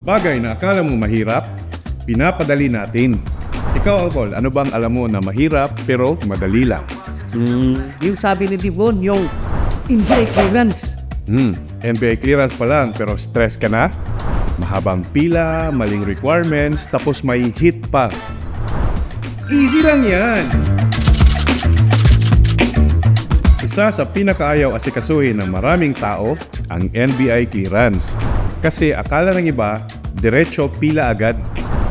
Bagay na akala mo mahirap, pinapadali natin. Ikaw, Uncle, ano bang alam mo na mahirap pero madali lang? Yung sabi ni Devon, yung NBI clearance. NBA clearance pa lang pero stress ka na? Mahabang pila, maling requirements, tapos may hit pa. Easy lang yan! Isa sa pinakaayaw asikasuhin ng maraming tao, ang NBI clearance. Kasi akala ng iba, diretso pila agad.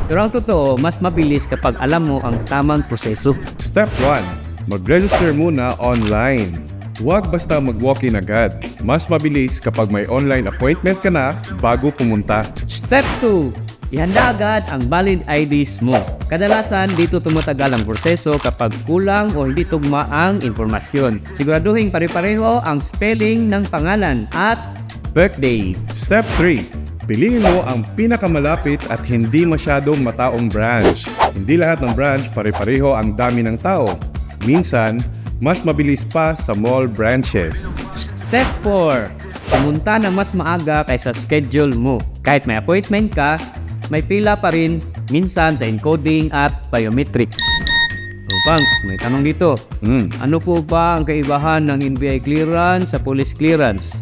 Pero ang totoo, mas mabilis kapag alam mo ang tamang proseso. Step 1. Mag-register muna online. Huwag basta mag-walk-in agad. Mas mabilis kapag may online appointment ka na bago pumunta. Step 2. Ihanda agad ang valid IDs mo. Kadalasan, dito tumatagal ang proseso kapag kulang o hindi tugma ang impormasyon. Siguraduhin pare-pareho ang spelling ng pangalan at birthday. Step 3. Piliin mo ang pinakamalapit at hindi masyadong mataong branch. Hindi lahat ng branch pare-pareho ang dami ng tao. Minsan, mas mabilis pa sa mall branches. Step 4. Pumunta na mas maaga kaysa schedule mo. Kahit may appointment ka, may pila pa rin minsan sa encoding at biometrics. So, Pangs, may tanong dito. Ano po ba ang kaibahan ng NBI clearance sa police clearance?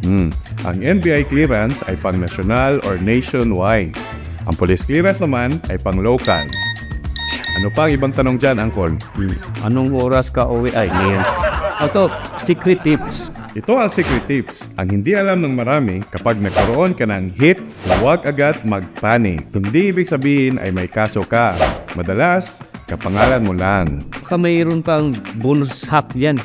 Ang NBI clearance ay pang-national or nationwide. Ang police clearance naman ay pang-local. Ano pa ang ibang tanong dyan, Uncle? Anong oras ka uwi? Ay, ngayon. Ito, secret tips. Ito ang secret tips. Ang hindi alam ng marami, kapag nagkaroon ka ng hit, huwag agad mag-panic. Hindi ibig sabihin ay may kaso ka. Madalas, kapangalan mo lang. Baka mayroon pang bonus hack dyan.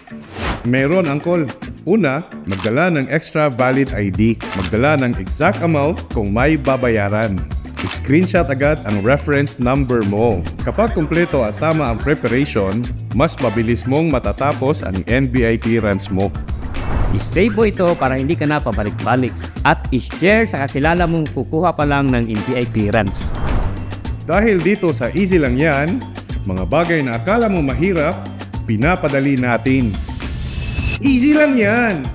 Meron, Uncle. Una, magdala ng extra valid ID. Magdala ng exact amount kung may babayaran. I-screenshot agad ang reference number mo. Kapag kumpleto at tama ang preparation, mas mabilis mong matatapos ang NBI clearance mo. I-save mo ito para hindi ka na pabalik-balik. At i-share sa kakilala mong kukuha pa lang ng NBI clearance. Dahil dito sa easy lang yan, mga bagay na akala mo mahirap, pinapadali natin. Easy lang yan!